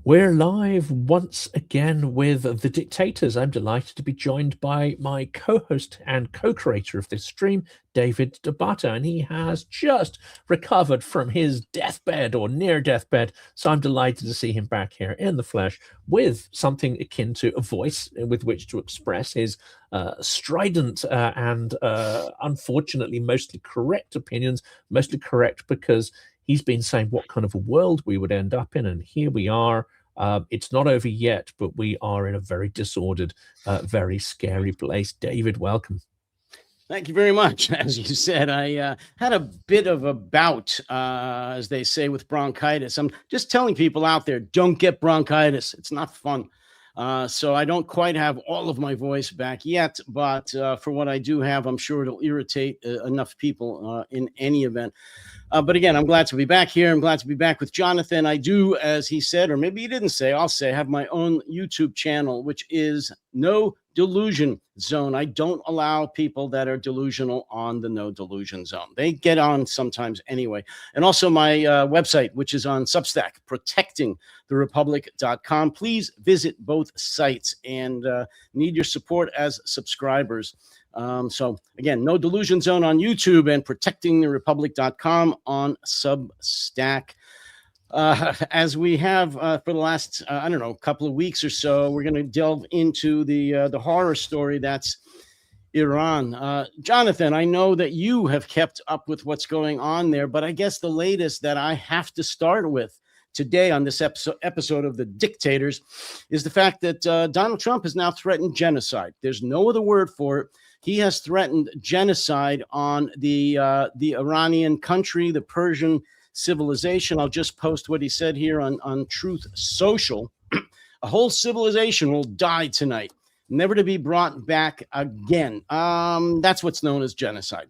We're live once again with The Dictators. I'm delighted to be joined by my co-host and co-creator of this stream, David Dabata, and he has just recovered from his deathbed or near deathbed. So I'm delighted to see him back here in the flesh with something akin to a voice with which to express his strident and unfortunately mostly correct opinions, mostly correct because he's been saying what kind of a world we would end up in, and here we are. It's not over yet, but we are in a very disordered, very scary place. David, welcome. Thank you very much. As you said, I had a bit of a bout, as they say, with bronchitis. I'm just telling people out there, don't get bronchitis. It's not fun. So I don't quite have all of my voice back yet, but for what I do have, I'm sure it'll irritate enough people in any event. But again, I'm glad to be back here. I'm glad to be back with Jonathan. I do, as he said, or maybe he didn't say, I'll say, have my own YouTube channel, which is No Delusion Zone. I don't allow people that are delusional on the No Delusion Zone. They get on sometimes anyway. And also my website, which is on Substack, protectingtherepublic.com. Please visit both sites and need your support as subscribers. So again, No Delusion Zone on YouTube and protectingtherepublic.com on Substack. As we have for the last, I don't know, couple of weeks or so, we're going to delve into the horror story that's Iran. Jonathan, I know that you have kept up with what's going on there, but I guess the latest that I have to start with today on this episode of The Dictators is the fact that Donald Trump has now threatened genocide. There's no other word for it. He has threatened genocide on the Iranian country, the Persian civilization. I'll just post what he said here on Truth Social. A whole civilization will die tonight, never to be brought back again. That's what's known as genocide.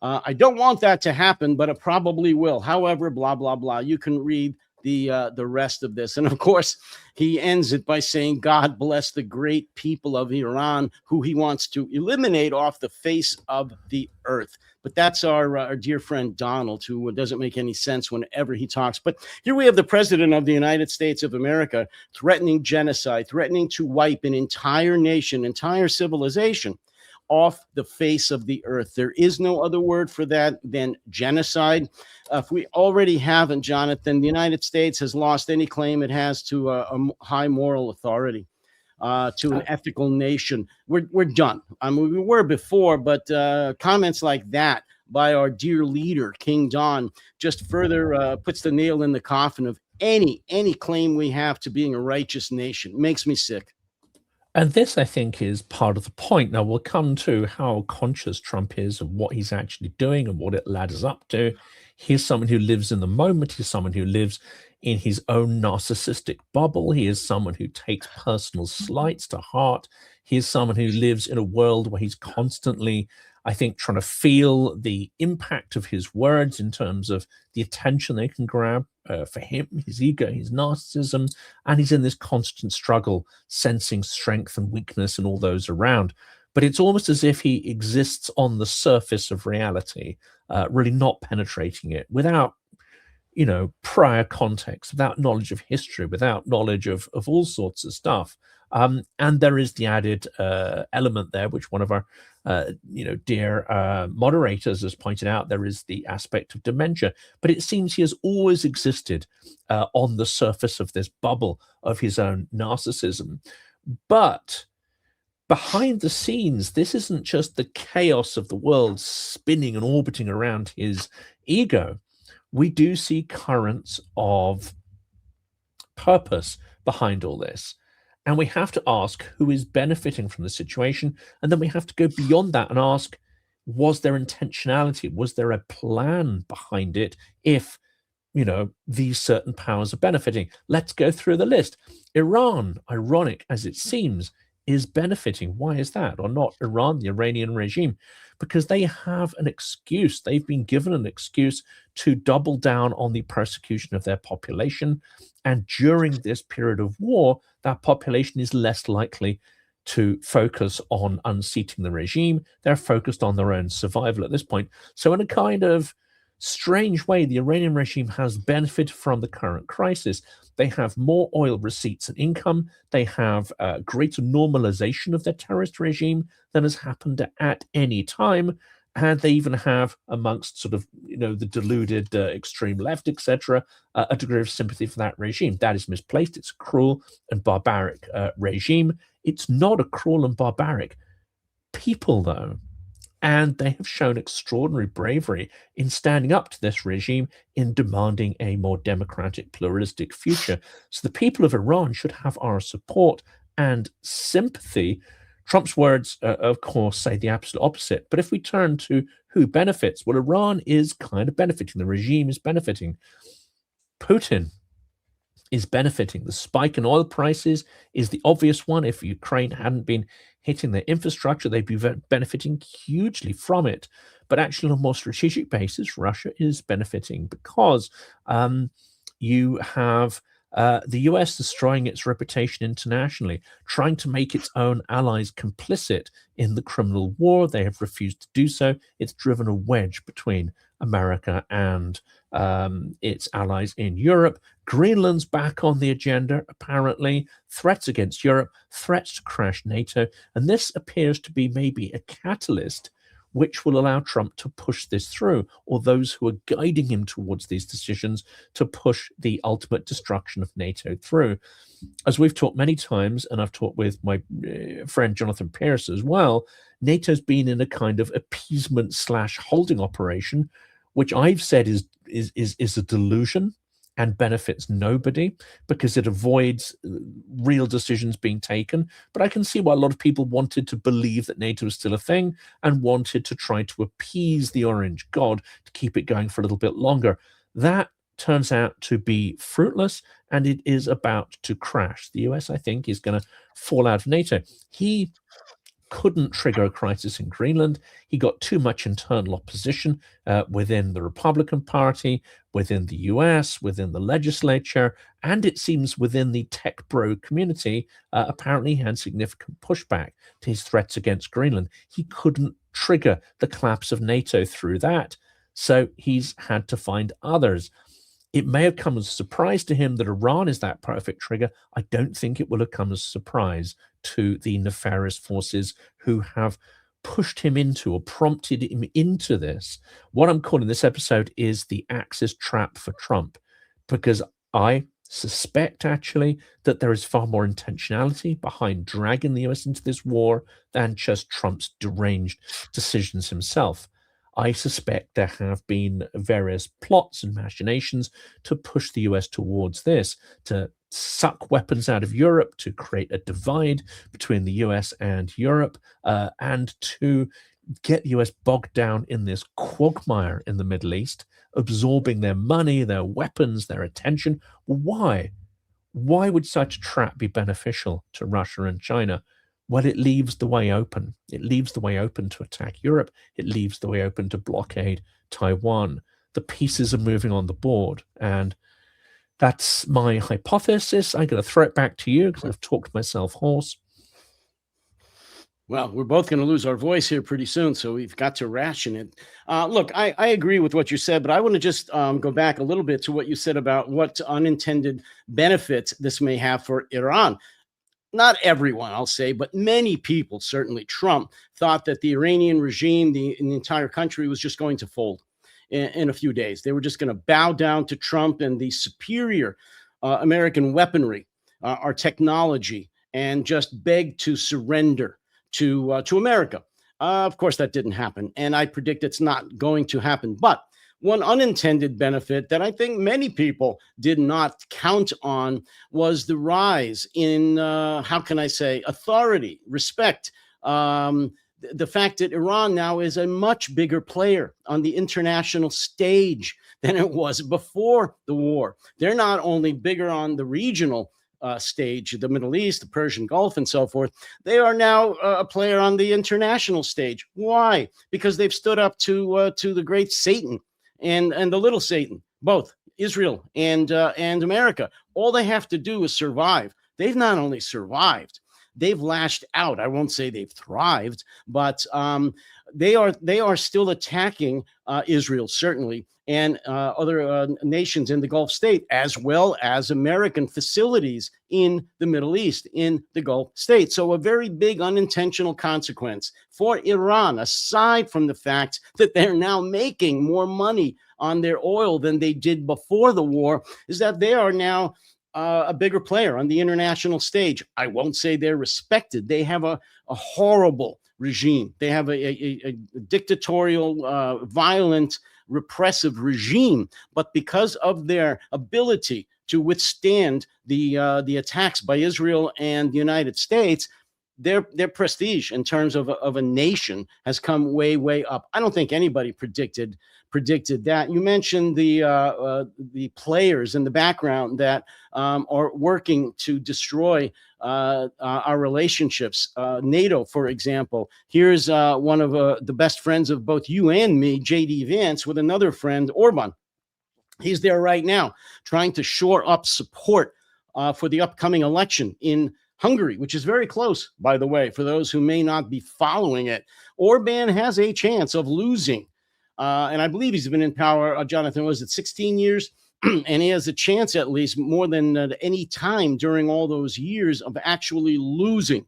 I don't want that to happen, but it probably will. However, blah, blah, blah. You can read the rest of this. And of course, he ends it by saying, God bless the great people of Iran, who he wants to eliminate off the face of the earth. But that's our dear friend Donald, who doesn't make any sense whenever he talks. But here we have the president of the United States of America threatening genocide, threatening to wipe an entire nation, entire civilization off the face of the earth. There is no other word for that than genocide. If we already haven't, Jonathan, the United States has lost any claim it has to a high moral authority, to an ethical nation. We're done. I mean, we were before, but comments like that by our dear leader, King Don, just further puts the nail in the coffin of any claim we have to being a righteous nation. It makes me sick. And this, I think, is part of the point. Now, we'll come to how conscious Trump is of what he's actually doing and what it ladders up to. He's someone who lives in the moment. He's someone who lives in his own narcissistic bubble. He is someone who takes personal slights to heart. He is someone who lives in a world where he's constantly, I think, trying to feel the impact of his words in terms of the attention they can grab for him, his ego, his narcissism, and he's in this constant struggle, sensing strength and weakness in all those around. But it's almost as if he exists on the surface of reality, really not penetrating it without, prior context, without knowledge of history, without knowledge of all sorts of stuff. And there is the added element there, which one of our dear moderators has pointed out. There is the aspect of dementia, but it seems he has always existed on the surface of this bubble of his own narcissism. But behind the scenes, this isn't just the chaos of the world spinning and orbiting around his ego. We do see currents of purpose behind all this. And we have to ask who is benefiting from the situation. And then we have to go beyond that and ask, was there intentionality? Was there a plan behind it if, these certain powers are benefiting? Let's go through the list. Iran, ironic as it seems, is benefiting. Why is that? Or not Iran, the Iranian regime? Because they have an excuse. They've been given an excuse to double down on the persecution of their population. And during this period of war, that population is less likely to focus on unseating the regime. They're focused on their own survival at this point. So in a kind of strange way, the Iranian regime has benefited from the current crisis. They have more oil receipts and income. They have greater normalization of their terrorist regime than has happened at any time. And they even have, amongst sort of, the deluded extreme left, etc., a degree of sympathy for that regime. That is misplaced. It's a cruel and barbaric regime. It's not a cruel and barbaric people, though. And they have shown extraordinary bravery in standing up to this regime, in demanding a more democratic, pluralistic future. So the people of Iran should have our support and sympathy. Trump's words, of course, say the absolute opposite. But if we turn to who benefits, well, Iran is kind of benefiting. The regime is benefiting. Putin is benefiting. The spike in oil prices is the obvious one. If Ukraine hadn't been hitting their infrastructure, they'd be benefiting hugely from it. But actually, on a more strategic basis, Russia is benefiting because you have the US destroying its reputation internationally, trying to make its own allies complicit in the criminal war. They have refused to do so. It's driven a wedge between America and its allies in Europe. Greenland's back on the agenda, apparently. Threats against Europe, threats to crash NATO. And this appears to be maybe a catalyst which will allow Trump to push this through, or those who are guiding him towards these decisions to push the ultimate destruction of NATO through. As we've talked many times, and I've talked with my friend Jonathan Pierce as well, NATO's been in a kind of appeasement / holding operation, which I've said is a delusion and benefits nobody because it avoids real decisions being taken. But I can see why a lot of people wanted to believe that NATO is still a thing and wanted to try to appease the orange god to keep it going for a little bit longer. That turns out to be fruitless, and it is about to crash. The US, I think, is going to fall out of NATO. He couldn't trigger a crisis in Greenland. He got too much internal opposition within the Republican Party, within the US, within the legislature, and it seems within the tech bro community. Apparently, he had significant pushback to his threats against Greenland. He couldn't trigger the collapse of NATO through that, so he's had to find others. It may have come as a surprise to him that Iran is that perfect trigger. I don't think it will have come as a surprise to the nefarious forces who have pushed him into or prompted him into this. What I'm calling this episode is the Axis trap for Trump, because I suspect actually that there is far more intentionality behind dragging the US into this war than just Trump's deranged decisions himself. I suspect there have been various plots and machinations to push the US towards this, to suck weapons out of Europe, to create a divide between the US and Europe, and to get the US bogged down in this quagmire in the Middle East, absorbing their money, their weapons, their attention. Why? Why would such a trap be beneficial to Russia and China? Well, it leaves the way open. It leaves the way open to attack Europe. It leaves the way open to blockade Taiwan. The pieces are moving on the board. And that's my hypothesis. I'm going to throw it back to you because I've talked myself hoarse. Well, we're both going to lose our voice here pretty soon, so we've got to ration it. Look, I agree with what you said, but I want to just go back a little bit to what you said about what unintended benefits this may have for Iran. Not everyone, I'll say, but many people, certainly Trump, thought that the Iranian regime, the entire country was just going to fold in a few days. They were just going to bow down to Trump and the superior American weaponry, our technology, and just beg to surrender to America. Of course, that didn't happen, and I predict it's not going to happen. But one unintended benefit that I think many people did not count on was the rise in, how can I say, authority, respect. The fact that Iran now is a much bigger player on the international stage than it was before the war. They're not only bigger on the regional stage, the Middle East, the Persian Gulf, and so forth. They are now a player on the international stage. Why? Because they've stood up to the great Satan and the little Satan, both Israel and America. All they have to do is survive. They've not only survived, they've lashed out. I won't say they've thrived, but they are still attacking Israel, certainly, and other nations in the Gulf state, as well as American facilities in the Middle East, in the Gulf state. So a very big unintentional consequence for Iran, aside from the fact that they're now making more money on their oil than they did before the war, is that they are now a bigger player on the international stage. I won't say they're respected. They have a horrible regime. They have a dictatorial, violent, repressive regime. But because of their ability to withstand the attacks by Israel and the United States, their prestige in terms of a nation has come way up. I don't think anybody predicted that. You mentioned the players in the background that are working to destroy our relationships. NATO, for example. Here's one of the best friends of both you and me, J.D. Vance, with another friend, Orban. He's there right now trying to shore up support for the upcoming election in Hungary, which is very close, by the way, for those who may not be following it. Orban has a chance of losing. And I believe he's been in power, Jonathan, was it 16 years? And he has a chance, at least more than any time during all those years, of actually losing.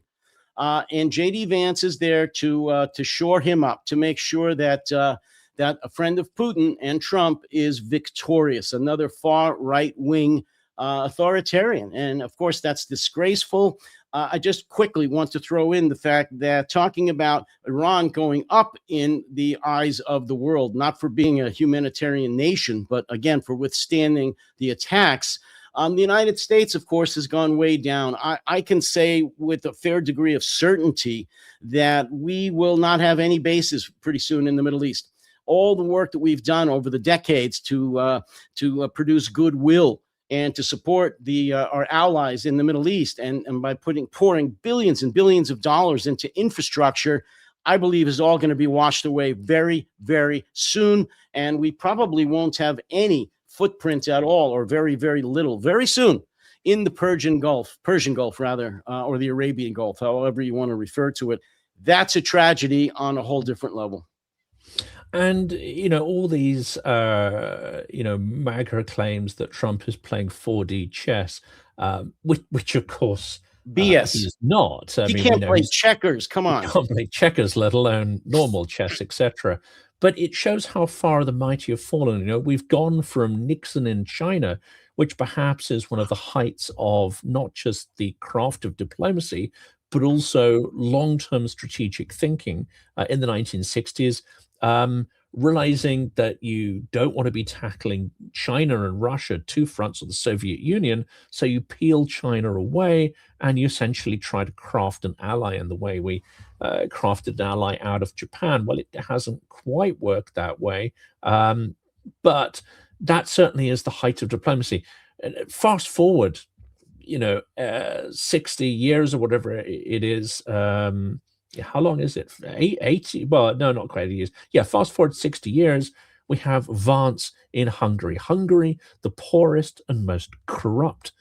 And J.D. Vance is there to shore him up, to make sure that that a friend of Putin and Trump is victorious, another far right-wing authoritarian. And of course, that's disgraceful. I just quickly want to throw in the fact that talking about Iran going up in the eyes of the world, not for being a humanitarian nation, but again, for withstanding the attacks. The United States, of course, has gone way down. I can say with a fair degree of certainty that we will not have any bases pretty soon in the Middle East. All the work that we've done over the decades to produce goodwill and to support our allies in the Middle East, and by pouring billions and billions of dollars into infrastructure, I believe is all going to be washed away very, very soon. And we probably won't have any footprint at all, or very, very little, very soon, in the Persian Gulf, or the Arabian Gulf, however you want to refer to it. That's a tragedy on a whole different level. And, all these, MAGA claims that Trump is playing 4D chess, which of course, BS. he's not. He can't play checkers. Come on. He can't play checkers, let alone normal chess, etc. But it shows how far the mighty have fallen. We've gone from Nixon in China, which perhaps is one of the heights of not just the craft of diplomacy, but also long-term strategic thinking in the 1960s. Realizing that you don't want to be tackling China and Russia, two fronts of the Soviet Union, so you peel China away and you essentially try to craft an ally in the way we crafted an ally out of Japan. Well, it hasn't quite worked that way, but that certainly is the height of diplomacy. Fast forward, 60 years or whatever it is. How long is it? 80? Well, no, not quite 80 years. Yeah, fast forward 60 years, we have Vance in Hungary. Hungary, the poorest and most corrupt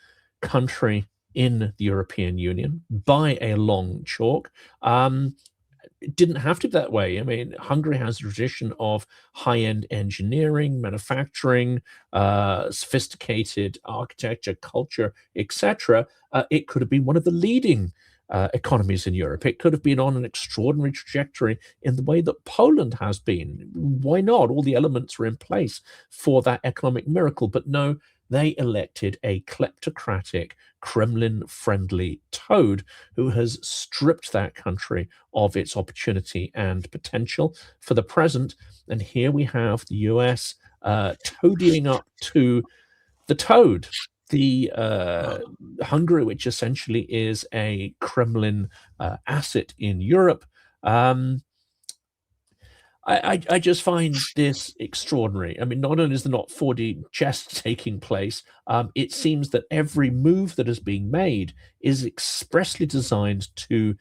country in the European Union by a long chalk. It didn't have to be that way. I mean, Hungary has a tradition of high-end engineering, manufacturing, sophisticated architecture, culture, etc. It could have been one of the leading economies in Europe. It could have been on an extraordinary trajectory in the way that Poland has been. Why not? All the elements are in place for that economic miracle. But no, they elected a kleptocratic, Kremlin-friendly toad who has stripped that country of its opportunity and potential for the present. And here we have the US toadying up to the toad. The Hungary, which essentially is a Kremlin asset in Europe. I just find this extraordinary. I mean, not only is there not 4D chess taking place, it seems that every move that is being made is expressly designed to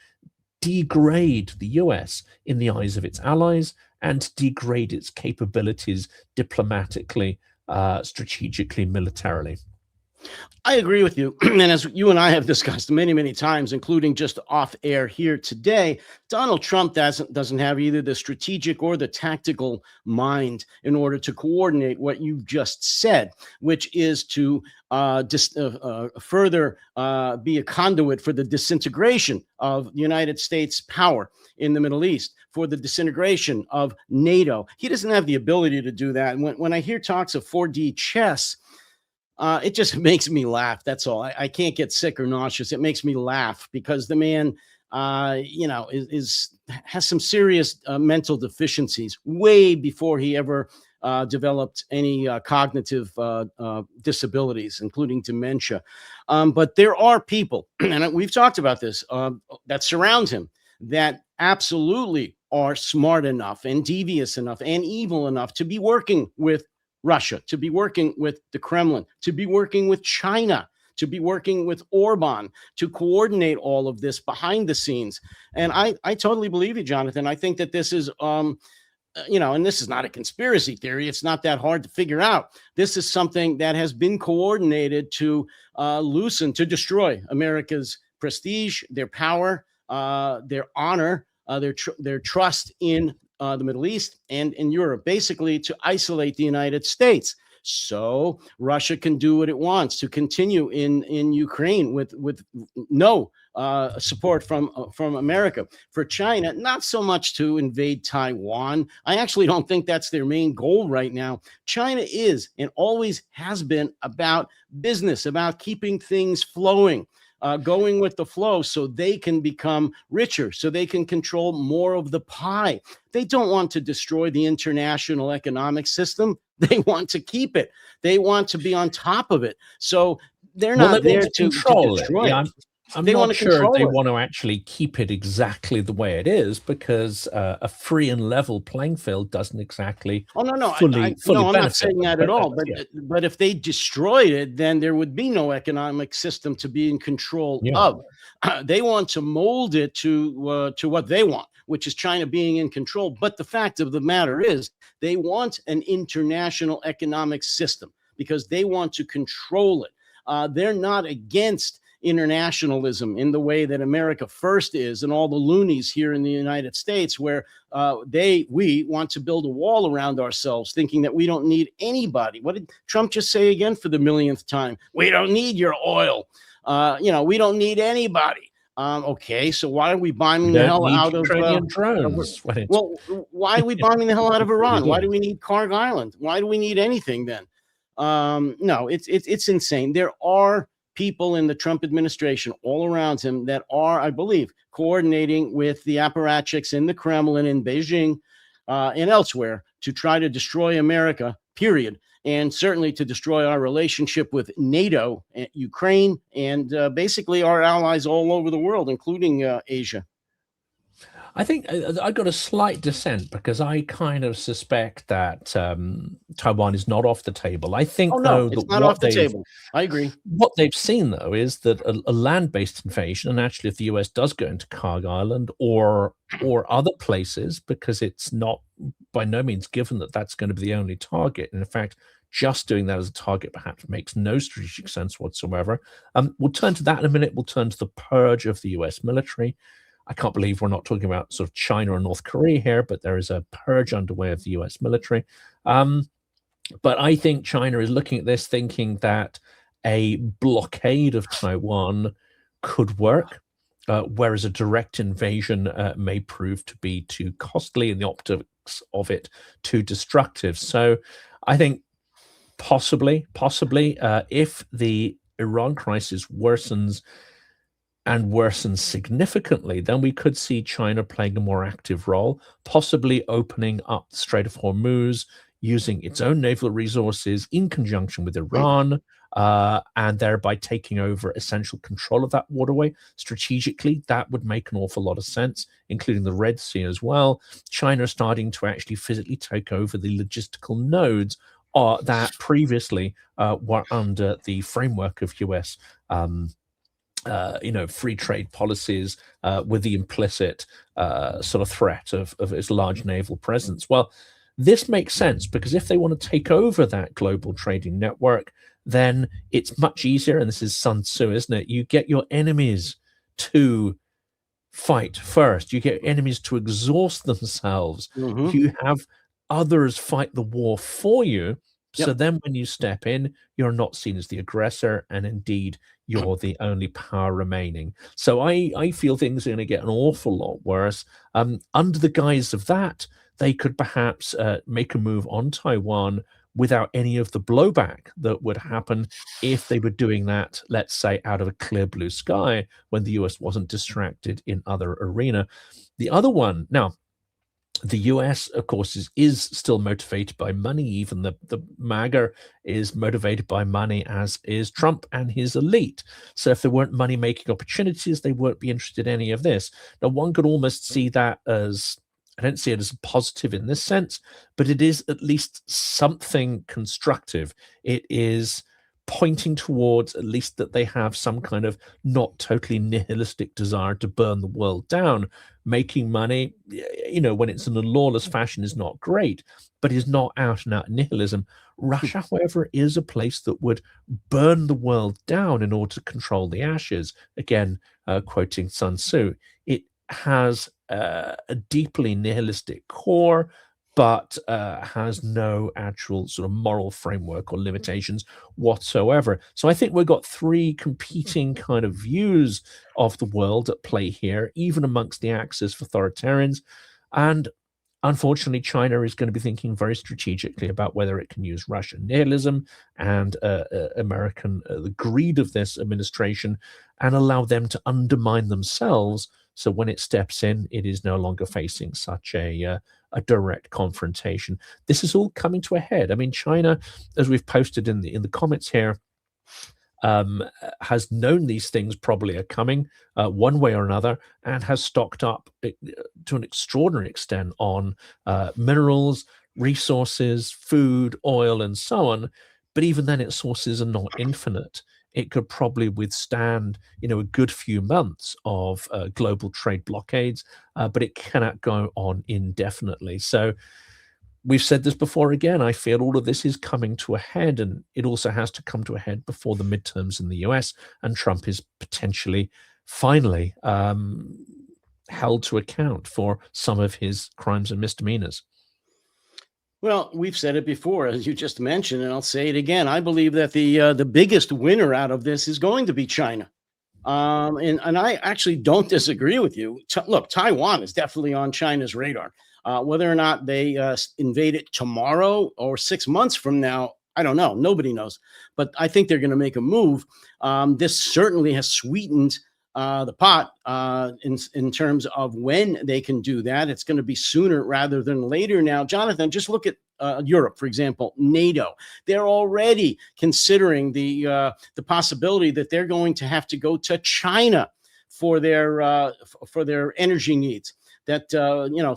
degrade the US in the eyes of its allies and degrade its capabilities diplomatically, strategically, militarily. I agree with you. And as you and I have discussed many, many times, including just off air here today, Donald Trump doesn't have either the strategic or the tactical mind in order to coordinate what you've just said, which is to further be a conduit for the disintegration of the United States power in the Middle East, for the disintegration of NATO. He doesn't have the ability to do that. And when I hear talks of 4D chess, it just makes me laugh. That's all. I can't get sick or nauseous. It makes me laugh because the man, has some serious mental deficiencies way before he ever developed any cognitive disabilities, including dementia. But there are people, and we've talked about this, that surround him that absolutely are smart enough and devious enough and evil enough to be working with Russia, to be working with the Kremlin, to be working with China, to be working with Orban, to coordinate all of this behind the scenes. And I totally believe you, Jonathan. I think that this is, and this is not a conspiracy theory. It's not that hard to figure out. This is something that has been coordinated to to destroy America's prestige, their power, their honor, their trust in the Middle East and in Europe, basically to isolate the United States. So Russia can do what it wants to continue in Ukraine with no support from America. For China, not so much to invade Taiwan. I actually don't think that's their main goal right now. China is and always has been about business, about keeping things flowing. Going with the flow so they can become richer, so they can control more of the pie. They don't want to destroy the international economic system. They want to keep it. They want to be on top of it. So they're not there to destroy it. I'm not sure they want to actually keep it exactly the way it is, because a free and level playing field doesn't exactly. Oh no, fully no, I'm benefit not saying that them. at all. But if they destroyed it, then there would be no economic system to be in control of. They want to mold it to what they want, which is China being in control. But the fact of the matter is, they want an international economic system because they want to control it. They're not against internationalism in the way that America First is, and all the loonies here in the United States, where we want to build a wall around ourselves, thinking that we don't need anybody. What did Trump just say again for the millionth time? We don't need your oil. We don't need anybody. Okay, so why are we bombing the hell out of drones? Well, why are we bombing the hell out of Iran? Why do we need Karg Island? Why do we need anything then? No, it's insane. There are people in the Trump administration all around him that are, I believe, coordinating with the apparatchiks in the Kremlin, in Beijing, and elsewhere to try to destroy America, period. And certainly to destroy our relationship with NATO, Ukraine, and basically our allies all over the world, including Asia. I think I got a slight dissent because I kind of suspect that Taiwan is not off the table. I think, though, it's not off the table. I agree. What they've seen, though, is that a land-based invasion, and actually if the US does go into Karg Island or other places, because it's not by no means given that that's going to be the only target. And in fact, just doing that as a target perhaps makes no strategic sense whatsoever. We'll turn to that in a minute. We'll turn to the purge of the US military. I can't believe we're not talking about sort of China or North Korea here, but there is a purge underway of the US military. But I think China is looking at this thinking that a blockade of Taiwan could work, whereas a direct invasion may prove to be too costly and the optics of it too destructive. So I think possibly, if the Iran crisis worsens and worsens significantly, then we could see China playing a more active role, possibly opening up the Strait of Hormuz, using its own naval resources in conjunction with Iran, and thereby taking over essential control of that waterway. Strategically, that would make an awful lot of sense, including the Red Sea as well. China is starting to actually physically take over the logistical nodes that previously were under the framework of US free trade policies, with the implicit sort of threat of its large naval presence. Well, this makes sense because if they want to take over that global trading network, then it's much easier. And this is Sun Tzu, isn't it? You get your enemies to fight first. You get enemies to exhaust themselves. Hmm. You have others fight the war for you. So Yep. then when you step in, you're not seen as the aggressor, and indeed you're the only power remaining. So I feel things are going to get an awful lot worse. Under the guise of that, they could perhaps make a move on Taiwan without any of the blowback that would happen if they were doing that, let's say, out of a clear blue sky when the US wasn't distracted in other arena. The other one, now, the US, of course, is still motivated by money. Even the MAGA is motivated by money, as is Trump and his elite. So if there weren't money-making opportunities, they won't be interested in any of this. Now, one could almost see that as, I don't see it as a positive in this sense, but it is at least something constructive. It is pointing towards at least that they have some kind of not totally nihilistic desire to burn the world down. Making money, when it's in a lawless fashion, is not great, but is not out and out nihilism. Russia, however, is a place that would burn the world down in order to control the ashes. Again, quoting Sun Tzu, it has a deeply nihilistic core, but has no actual sort of moral framework or limitations whatsoever. So I think we've got three competing kind of views of the world at play here, even amongst the Axis authoritarians. And unfortunately, China is going to be thinking very strategically about whether it can use Russian nihilism and American the greed of this administration and allow them to undermine themselves. So when it steps in, it is no longer facing such a direct confrontation. This is all coming to a head. I mean, China, as we've posted in the comments here, has known these things probably are coming one way or another, and has stocked up to an extraordinary extent on minerals, resources, food, oil, and so on. But even then, its sources are not infinite. It could probably withstand, a good few months of global trade blockades, but it cannot go on indefinitely. So we've said this before again. I feel all of this is coming to a head, and it also has to come to a head before the midterms in the US, and Trump is potentially finally held to account for some of his crimes and misdemeanors. Well, we've said it before, as you just mentioned, and I'll say it again. I believe that the biggest winner out of this is going to be China. And I actually don't disagree with you. Look, Taiwan is definitely on China's radar. Whether or not they invade it tomorrow or 6 months from now, I don't know. Nobody knows. But I think they're going to make a move. This certainly has sweetened the pot in terms of when they can do that. It's going to be sooner rather than later. Now, Jonathan, just look at Europe, for example, NATO. They're already considering the possibility that they're going to have to go to China for their energy needs. That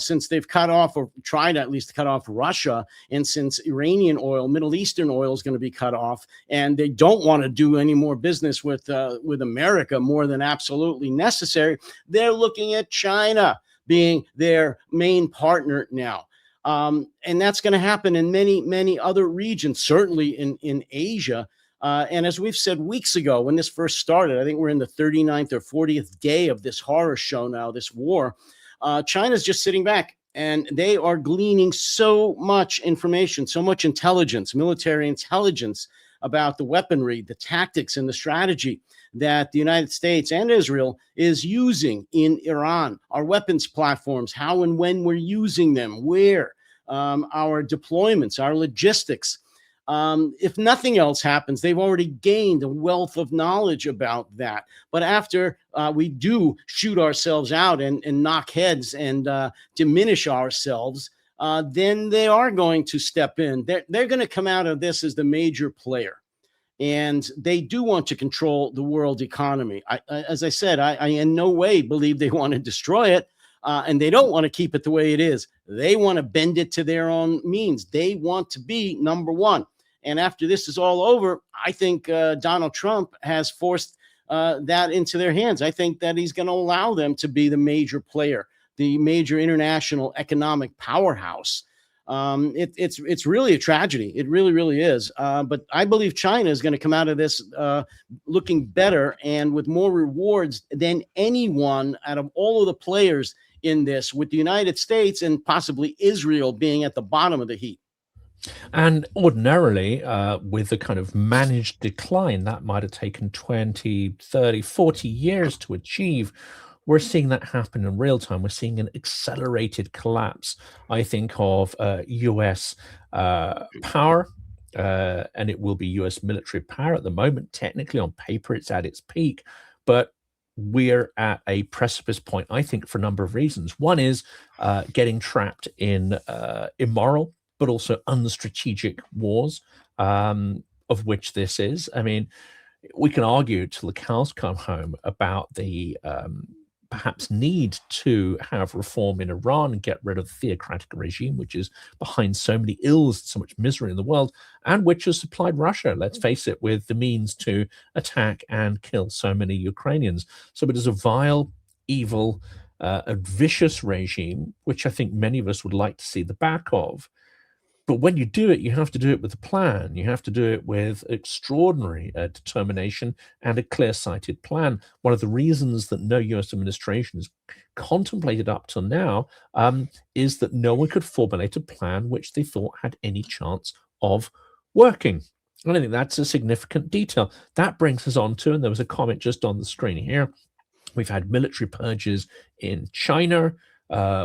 since they've cut off, or tried at least to cut off, Russia, and since Iranian oil, Middle Eastern oil is going to be cut off, and they don't want to do any more business with America more than absolutely necessary, they're looking at China being their main partner now. And that's going to happen in many, many other regions, certainly in Asia. And as we've said weeks ago, when this first started, I think we're in the 39th or 40th day of this horror show now, this war. China's just sitting back, and they are gleaning so much information, so much intelligence, military intelligence about the weaponry, the tactics, and the strategy that the United States and Israel is using in Iran, our weapons platforms, how and when we're using them, where, our deployments, our logistics. If nothing else happens, they've already gained a wealth of knowledge about that. But after we do shoot ourselves out and knock heads and diminish ourselves, then they are going to step in. They're going to come out of this as the major player. And they do want to control the world economy. As I said, I in no way believe they want to destroy it. And they don't want to keep it the way it is. They want to bend it to their own means. They want to be number one. And after this is all over, I think Donald Trump has forced that into their hands. I think that he's going to allow them to be the major player, the major international economic powerhouse. It's really a tragedy. It really, really is. But I believe China is going to come out of this looking better and with more rewards than anyone out of all of the players in this, with the United States and possibly Israel being at the bottom of the heap. And ordinarily, with the kind of managed decline that might have taken 20, 30, 40 years to achieve, we're seeing that happen in real time. We're seeing an accelerated collapse, I think, of US power, and it will be US military power at the moment. Technically, on paper, it's at its peak, but we're at a precipice point, I think, for a number of reasons. One is getting trapped in immoral but also unstrategic wars, of which this is. I mean, we can argue till the cows come home about the perhaps need to have reform in Iran and get rid of the theocratic regime, which is behind so many ills, so much misery in the world, and which has supplied Russia, let's face it, with the means to attack and kill so many Ukrainians. So it is a vile, evil, a vicious regime, which I think many of us would like to see the back of. But when you do it, you have to do it with a plan. You have to do it with extraordinary determination and a clear-sighted plan. One of the reasons that no US administration has contemplated up till now is that no one could formulate a plan which they thought had any chance of working. And I think that's a significant detail. That brings us on to, and there was a comment just on the screen here, we've had military purges in China,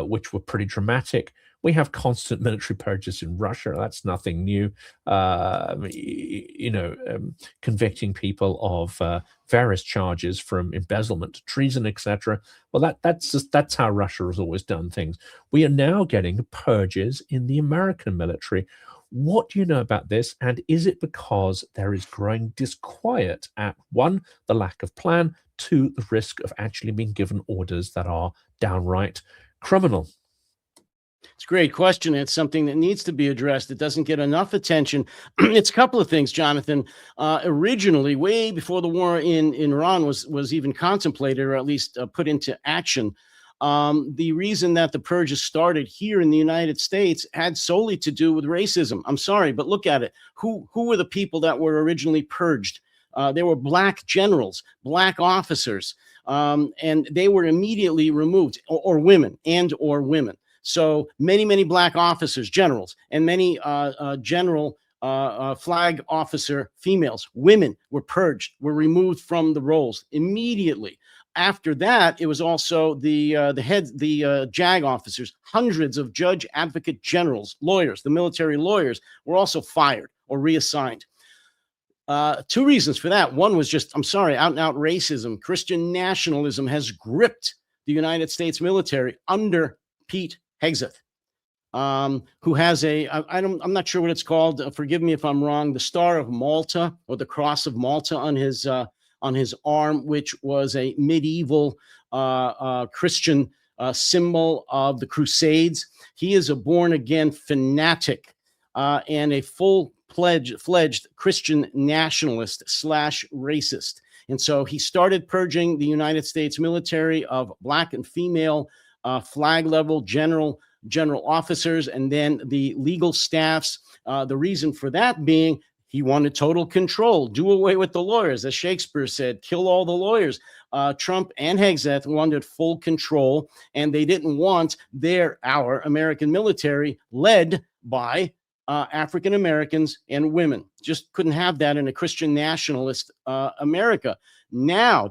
which were pretty dramatic. We have constant military purges in Russia. That's nothing new. Convicting people of various charges from embezzlement to treason, etc. Well, that's how Russia has always done things. We are now getting purges in the American military. What do you know about this? And is it because there is growing disquiet at, one, the lack of plan, two, the risk of actually being given orders that are downright criminal? It's a great question. It's something that needs to be addressed. It doesn't get enough attention. It's a couple of things, Jonathan. Originally, way before the war in Iran was even contemplated, or at least put into action, the reason that the purges started here in the United States had solely to do with racism. I'm sorry, but look at it. Who were the people that were originally purged? They were black generals, black officers, and they were immediately removed, or women, or women. So many black officers, generals, and many general flag officer females, women, were purged, were removed from the roles immediately. After that, it was also the JAG officers. Hundreds of judge, advocate generals, lawyers, the military lawyers, were also fired or reassigned. Two reasons for that. One was just, I'm sorry, out and out racism. Christian nationalism has gripped the United States military under Pete Hegseth, who has I'm not sure what it's called. Forgive me if I'm wrong. The Star of Malta, or the Cross of Malta on his arm, which was a medieval Christian symbol of the Crusades. He is a born-again fanatic and a full-fledged Christian nationalist / racist. And so he started purging the United States military of black and female flag level general officers, and then the legal staffs. The reason for that being he wanted total control, do away with the lawyers. As Shakespeare said, kill all the lawyers. Trump and Hegseth wanted full control, and they didn't want our American military led by African Americans and women. Just couldn't have that in a Christian nationalist America.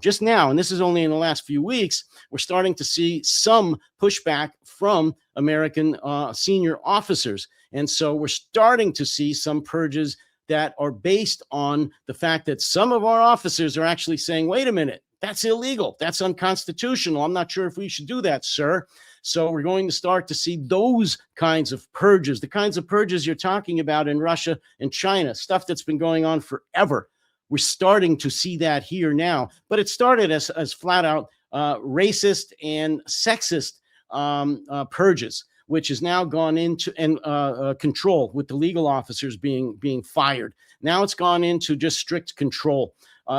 Just now, and this is only in the last few weeks, we're starting to see some pushback from American senior officers. And so we're starting to see some purges that are based on the fact that some of our officers are actually saying, wait a minute, that's illegal. That's unconstitutional. I'm not sure if we should do that, sir. So we're going to start to see those kinds of purges, the kinds of purges you're talking about in Russia and China, stuff that's been going on forever. We're starting to see that here now, but it started as flat out racist and sexist purges, which has now gone into control, with the legal officers being fired. Now it's gone into just strict control.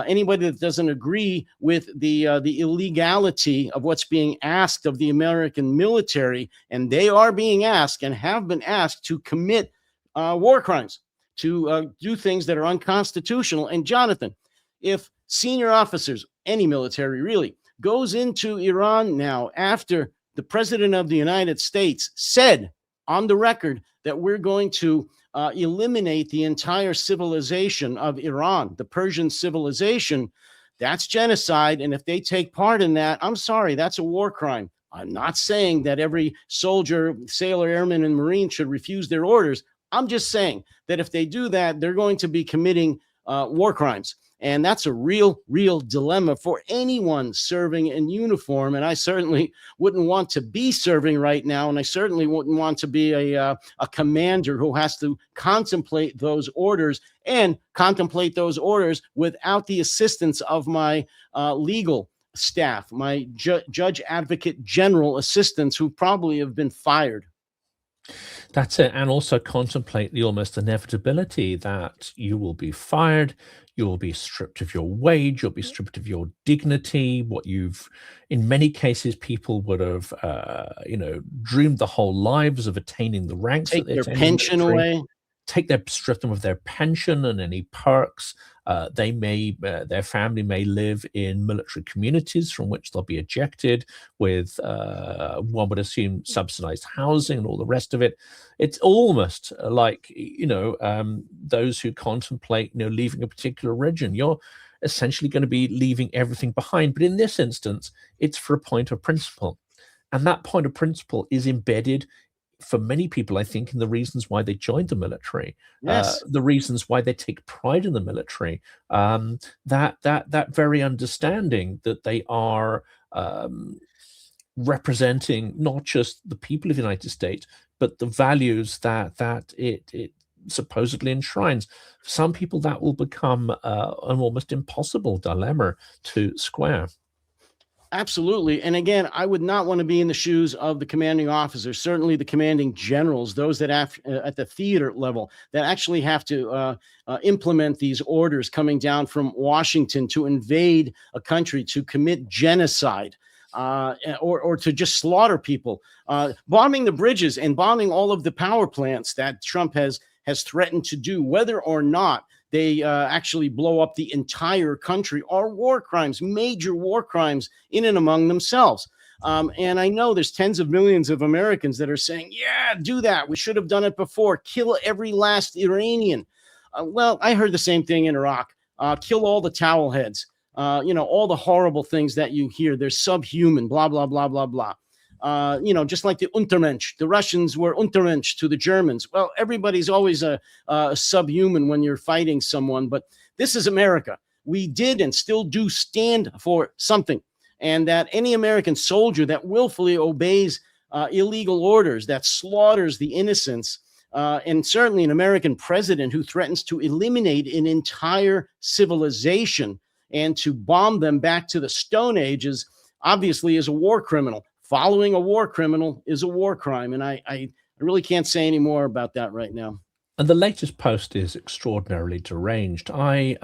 anybody that doesn't agree with the illegality of what's being asked of the American military, and they are being asked and have been asked to commit war crimes, to do things that are unconstitutional. And Jonathan, if senior officers, any military really, goes into Iran now after the president of the United States said on the record that we're going to eliminate the entire civilization of Iran, the Persian civilization, that's genocide. And if they take part in that, I'm sorry, that's a war crime. I'm not saying that every soldier, sailor, airman, and Marine should refuse their orders. I'm just saying that if they do that, they're going to be committing war crimes. And that's a real dilemma for anyone serving in uniform. And I certainly wouldn't want to be serving right now. And I certainly wouldn't want to be a commander who has to contemplate those orders and contemplate those orders without the assistance of my legal staff, my judge advocate general assistants who probably have been fired. That's it. And also contemplate the almost inevitability that you will be fired, you will be stripped of your wage, you'll be stripped of your dignity, what you've, in many cases, people would have, dreamed the whole lives of attaining the ranks. Take their pension away. Strip them of their pension and any perks. Their family may live in military communities from which they'll be ejected with, one would assume, subsidized housing and all the rest of it. It's almost like, those who contemplate, leaving a particular region. You're essentially going to be leaving everything behind. But in this instance, it's for a point of principle. And that point of principle is embedded for many people, I think, in the reasons why they joined the military, Yes. the reasons why they take pride in the military, that very understanding that they are representing not just the people of the United States, but the values that it supposedly enshrines. For some people, that will become an almost impossible dilemma to square. Absolutely. And again, I would not want to be in the shoes of the commanding officers, certainly the commanding generals, those that at the theater level that actually have to implement these orders coming down from Washington to invade a country, to commit genocide, or to just slaughter people, bombing the bridges and bombing all of the power plants that Trump has threatened to do, whether or not they actually blow up the entire country, are war crimes, major war crimes in and among themselves. And I know there's tens of millions of Americans that are saying, yeah, do that. We should have done it before. Kill every last Iranian. Well, I heard the same thing in Iraq. Kill all the towel heads. All the horrible things that you hear. They're subhuman, blah, blah, blah, blah, blah. Just like the Untermensch, the Russians were Untermensch to the Germans. Well, everybody's always a subhuman when you're fighting someone, but this is America. We did and still do stand for something, and that any American soldier that willfully obeys illegal orders, that slaughters the innocents, and certainly an American president who threatens to eliminate an entire civilization and to bomb them back to the Stone Ages, obviously is a war criminal. Following a war criminal is a war crime. And I really can't say any more about that right now. And the latest post is extraordinarily deranged. I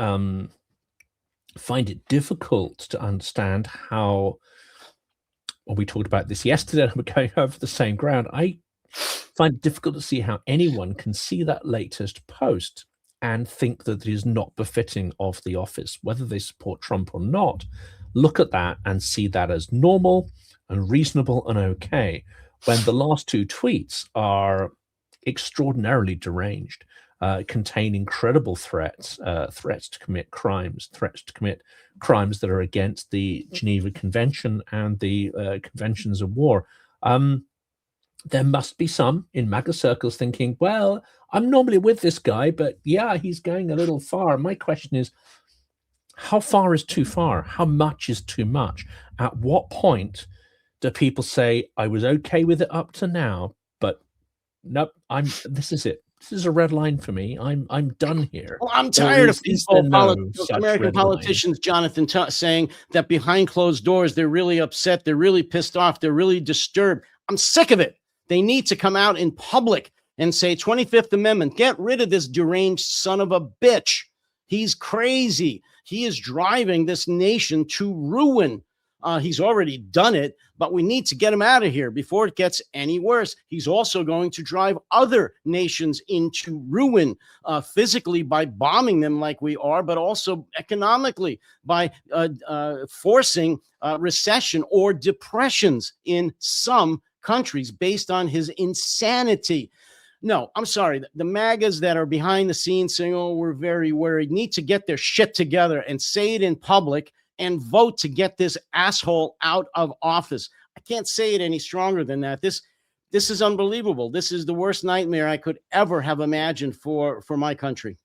find it difficult to understand how, well, we talked about this yesterday, and we're going over the same ground. I find it difficult to see how anyone can see that latest post and think that it is not befitting of the office, whether they support Trump or not. Look at that and see that as normal and reasonable and okay, when the last two tweets are extraordinarily deranged, contain incredible threats, threats to commit crimes that are against the Geneva Convention and the conventions of war. There must be some in MAGA circles thinking, well, I'm normally with this guy, but yeah, he's going a little far. My question is, how far is too far? How much is too much? At what point do people say, I was okay with it up to now, but nope, this is it. This is a red line for me. I'm done here. Well, I'm tired of people, American politicians, Jonathan, saying that behind closed doors, they're really upset. They're really pissed off. They're really disturbed. I'm sick of it. They need to come out in public and say, 25th Amendment, get rid of this deranged son of a bitch. He's crazy. He is driving this nation to ruin. He's already done it, but we need to get him out of here before it gets any worse. He's also going to drive other nations into ruin, physically by bombing them like we are, but also economically by forcing recession or depressions in some countries based on his insanity. No, I'm sorry. The MAGAs that are behind the scenes saying, oh, we're very worried, need to get their shit together and say it in public and vote to get this asshole out of office. I can't say it any stronger than that. This is unbelievable. This is the worst nightmare I could ever have imagined for my country.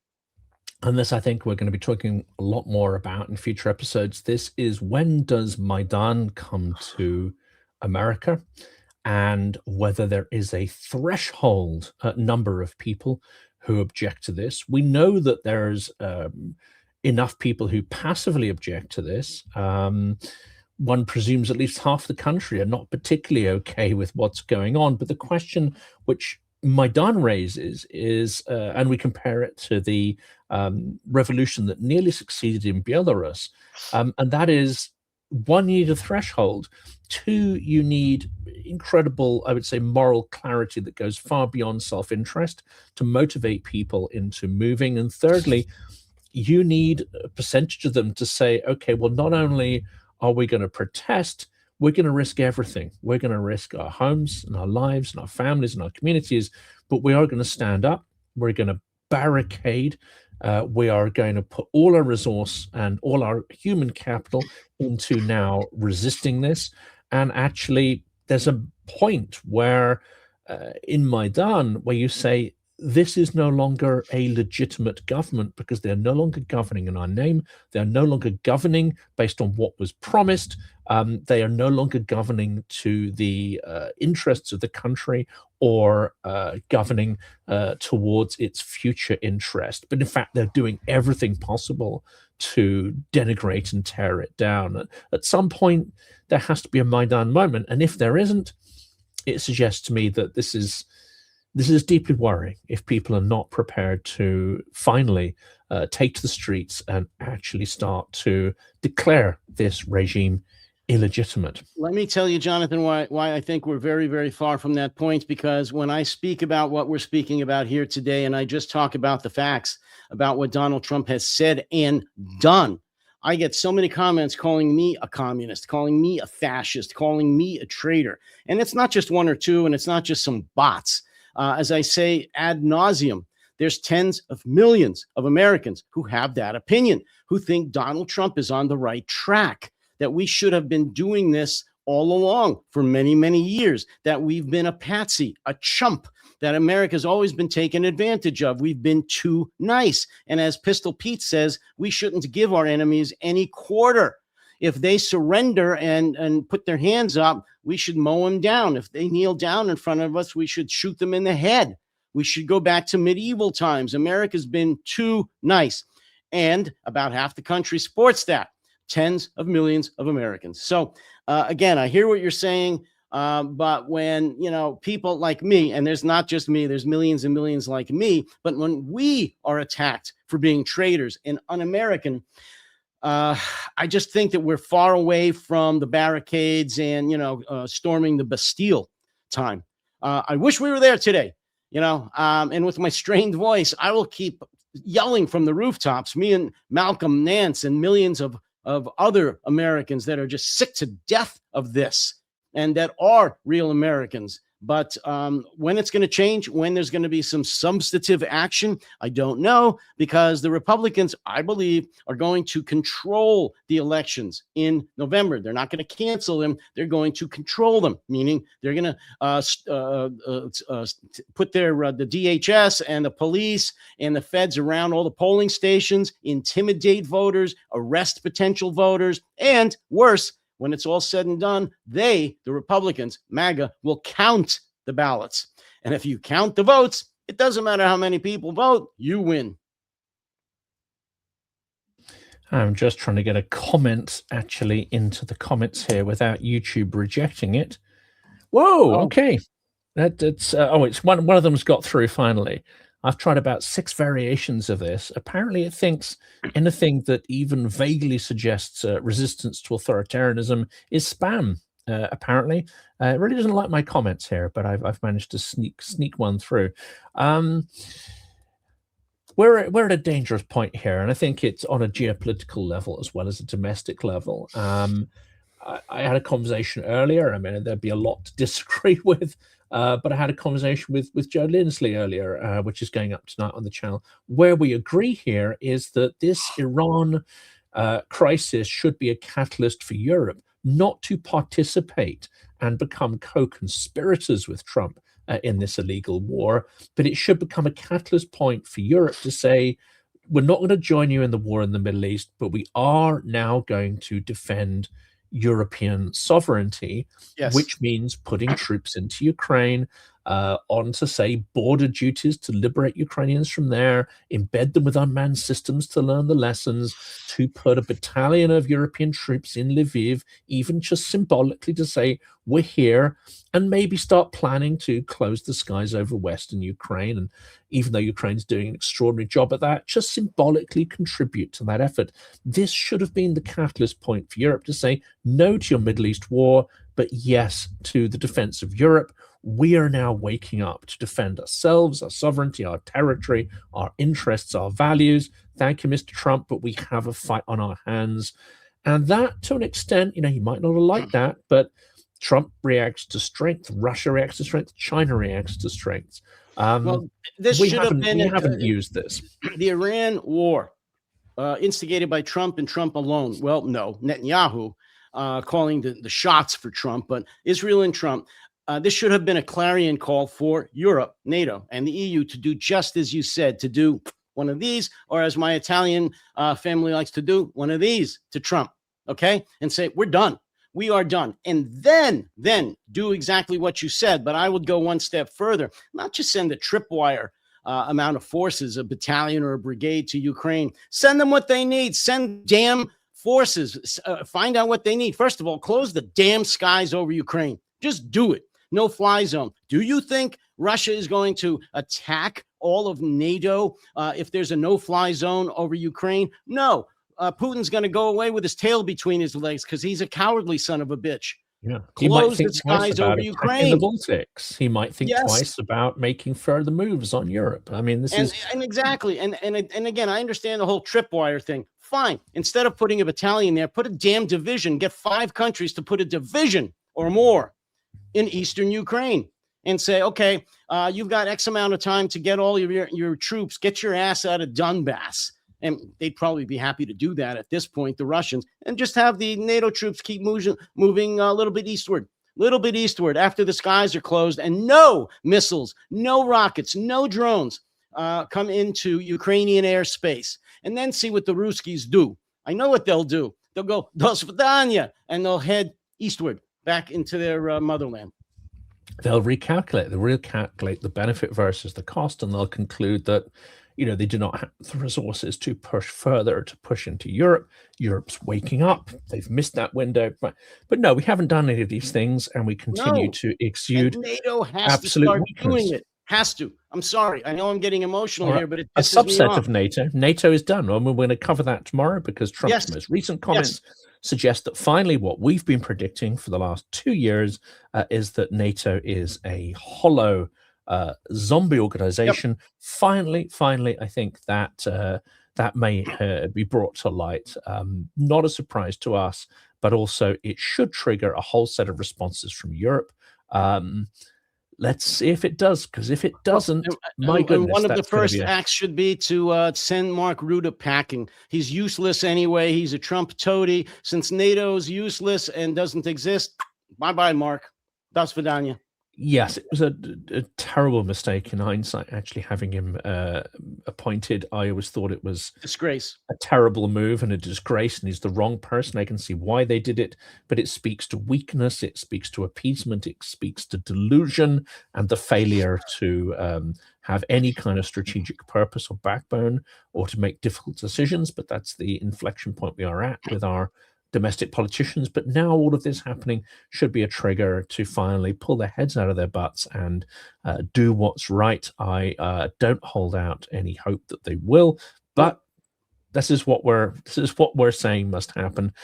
And this, I think, we're going to be talking a lot more about in future episodes. This is, when does Maidan come to America, and whether there is a threshold number of people who object to this. We know that there's enough people who passively object to this. One presumes at least half the country are not particularly okay with what's going on. But the question which Maidan raises is, and we compare it to the revolution that nearly succeeded in Belarus, and that is, one, you need a threshold. Two, you need incredible, I would say, moral clarity that goes far beyond self-interest to motivate people into moving. And thirdly, you need a percentage of them to say, okay, well, not only are we going to protest, we're going to risk everything. We're going to risk our homes and our lives and our families and our communities, but we are going to stand up. We're going to barricade. We are going to put all our resource and all our human capital into now resisting this. And actually, there's a point where in Maidan where you say, this is no longer a legitimate government because they're no longer governing in our name. They're no longer governing based on what was promised. They are no longer governing to the interests of the country or governing towards its future interest. But in fact, they're doing everything possible to denigrate and tear it down. At some point, there has to be a Maidan moment. And if there isn't, it suggests to me that this is deeply worrying if people are not prepared to finally take to the streets and actually start to declare this regime illegitimate. Let me tell you, Jonathan, why I think we're very, very far from that point, because when I speak about what we're speaking about here today, and I just talk about the facts about what Donald Trump has said and done, I get so many comments calling me a communist, calling me a fascist, calling me a traitor. And it's not just one or two, and it's not just some bots. As I say ad nauseum, there's tens of millions of Americans who have that opinion, who think Donald Trump is on the right track, that we should have been doing this all along for many, many years, that we've been a patsy, a chump, that America's always been taken advantage of. We've been too nice. And as Pistol Pete says, we shouldn't give our enemies any quarter. If they surrender and put their hands up, we should mow them down. If they kneel down in front of us, we should shoot them in the head. We should go back to medieval times. America's been too nice. And about half the country supports that. Tens of millions of Americans. So again, I hear what you're saying. But when, people like me, and there's not just me, there's millions and millions like me, but when we are attacked for being traitors and un-American, I just think that we're far away from the barricades and, storming the Bastille time. I wish we were there today, and with my strained voice, I will keep yelling from the rooftops, me and Malcolm Nance and millions of other Americans that are just sick to death of this and that are real Americans. But when it's going to change, when there's going to be some substantive action, I don't know, because the Republicans, I believe, are going to control the elections in November. They're not going to cancel them. They're going to control them, meaning they're going to put the DHS and the police and the feds around all the polling stations, intimidate voters, arrest potential voters, and worse, when it's all said and done, the Republicans, MAGA, will count the ballots. And if you count the votes, it doesn't matter how many people vote, you win. I'm just trying to get a comment actually into the comments here without YouTube rejecting it. Whoa, okay. It's one of them's got through finally. I've tried about 6 variations of this. Apparently, it thinks anything that even vaguely suggests resistance to authoritarianism is spam. Apparently, it really doesn't like my comments here, but I've managed to sneak one through. We're at a dangerous point here, and I think it's on a geopolitical level as well as a domestic level. I had a conversation earlier. I mean, there'd be a lot to disagree with, but I had a conversation with Joe Linsley earlier, which is going up tonight on the channel. Where we agree here is that this Iran crisis should be a catalyst for Europe not to participate and become co-conspirators with Trump in this illegal war, but it should become a catalyst point for Europe to say, we're not going to join you in the war in the Middle East, but we are now going to defend European sovereignty, Yes. which means putting troops into Ukraine, on to say border duties to liberate Ukrainians from there, embed them with unmanned systems to learn the lessons, to put a battalion of European troops in Lviv, even just symbolically to say, we're here, and maybe start planning to close the skies over Western Ukraine. And even though Ukraine's doing an extraordinary job at that, just symbolically contribute to that effort. This should have been the catalyst point for Europe to say no to your Middle East war, but yes to the defense of Europe. We are now waking up to defend ourselves, our sovereignty, our territory, our interests, our values. Thank you, Mr. Trump, but we have a fight on our hands. And that, to an extent, he might not have liked that, but Trump reacts to strength, Russia reacts to strength, China reacts to strength. Well, this we should have been haven't used this. The Iran war, instigated by Trump and Trump alone. Well, no, Netanyahu calling the shots for Trump, but Israel and Trump. This should have been a clarion call for Europe, NATO, and the EU to do just as you said, to do one of these, or as my Italian family likes to do, one of these to Trump, okay? And say, we're done. We are done. And then do exactly what you said. But I would go one step further, not just send a tripwire amount of forces, a battalion or a brigade to Ukraine. Send them what they need. Send damn forces. Find out what they need. First of all, close the damn skies over Ukraine. Just do it. No fly zone. Do you think Russia is going to attack all of NATO if there's a no fly zone over Ukraine? No. Putin's going to go away with his tail between his legs because he's a cowardly son of a bitch. Yeah, Close the skies over Ukraine. The Baltics. He might think twice about making further moves on Europe. I mean, this is exactly. And again, I understand the whole tripwire thing. Fine. Instead of putting a battalion there, put a damn division. Get 5 countries to put a division or more in eastern Ukraine and say, okay, you've got X amount of time to get all of your troops, get your ass out of Donbass. And they'd probably be happy to do that at this point, the Russians, and just have the NATO troops keep moving a little bit eastward after the skies are closed, and no missiles, no rockets, no drones come into Ukrainian airspace. And then see what the Ruskies do. I know what they'll do. They'll go, do svidaniya, and they'll head eastward back into their motherland. They'll recalculate the benefit versus the cost, and they'll conclude that they do not have the resources to push further, to push into Europe. Europe's waking up. They've missed that window. But no, we haven't done any of these things, and we continue to exude and NATO has to start doing it. Has to. I'm sorry. I know I'm getting emotional here, but it pisses a subset of NATO. NATO is done. We're going to cover that tomorrow because Trump's most recent comments suggest that finally what we've been predicting for the last 2 years is that NATO is a hollow zombie organization. Finally, I think that that may be brought to light. Not a surprise to us, but also it should trigger a whole set of responses from Europe. Let's see if it does, because if it doesn't, my goodness, one of the first acts should be to send Mark Rutte packing. He's useless anyway. He's a Trump toady. Since NATO's useless and doesn't exist, bye-bye, Mark. Das Vidania. Yes, it was a terrible mistake in hindsight, actually having him appointed. I always thought it was disgrace, a terrible move and a disgrace, and he's the wrong person. I can see why they did it, but it speaks to weakness, it speaks to appeasement, it speaks to delusion and the failure to have any kind of strategic purpose or backbone or to make difficult decisions. But that's the inflection point we are at with our domestic politicians. But now all of this happening should be a trigger to finally pull their heads out of their butts and do what's right. I don't hold out any hope that they will, but this is what we're saying must happen.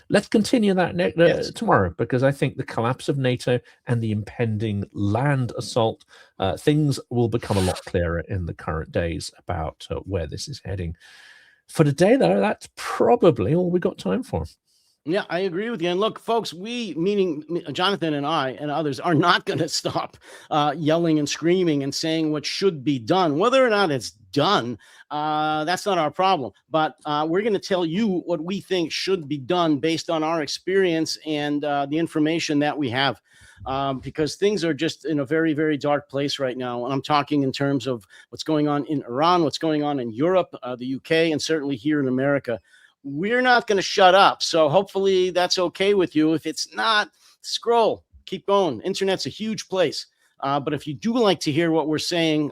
Let's continue that tomorrow, because I think the collapse of NATO and the impending land assault, things will become a lot clearer in the current days about where this is heading. For today, though, that's probably all we got time for. Yeah, I agree with you. And look, folks, we, meaning Jonathan and I and others, are not going to stop yelling and screaming and saying what should be done. Whether or not it's done, that's not our problem. But we're going to tell you what we think should be done based on our experience and the information that we have. Because things are just in a very, very dark place right now. And I'm talking in terms of what's going on in Iran, what's going on in Europe, the UK, and certainly here in America. We're not going to shut up. So hopefully that's okay with you. If it's not, scroll, keep going. Internet's a huge place. But if you do like to hear what we're saying,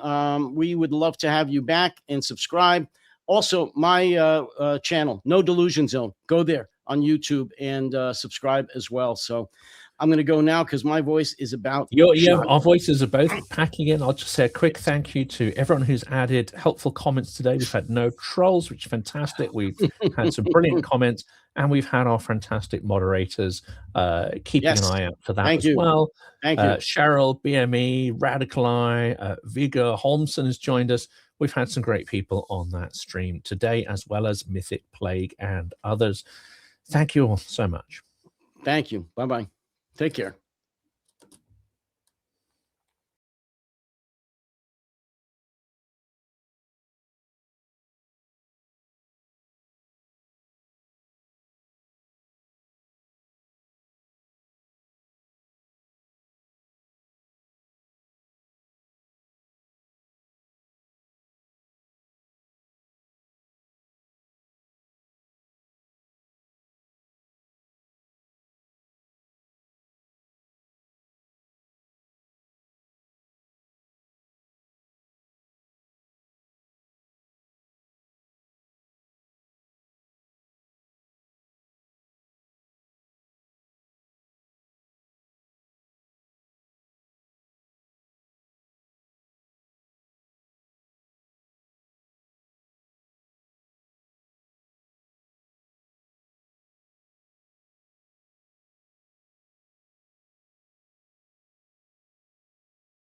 we would love to have you back and subscribe. Also, my channel, No Delusion Zone, go there on YouTube and subscribe as well. So I'm going to go now because my voice is about our voices are both packing in. I'll just say a quick thank you to everyone who's added helpful comments today. We've had no trolls, which is fantastic. We've had some brilliant comments, and we've had our fantastic moderators keeping an eye out for that well. Thank you. Cheryl, BME, Radical Eye, Vigga Holmson has joined us. We've had some great people on that stream today, as well as Mythic Plague and others. Thank you all so much. Thank you. Bye-bye. Take care.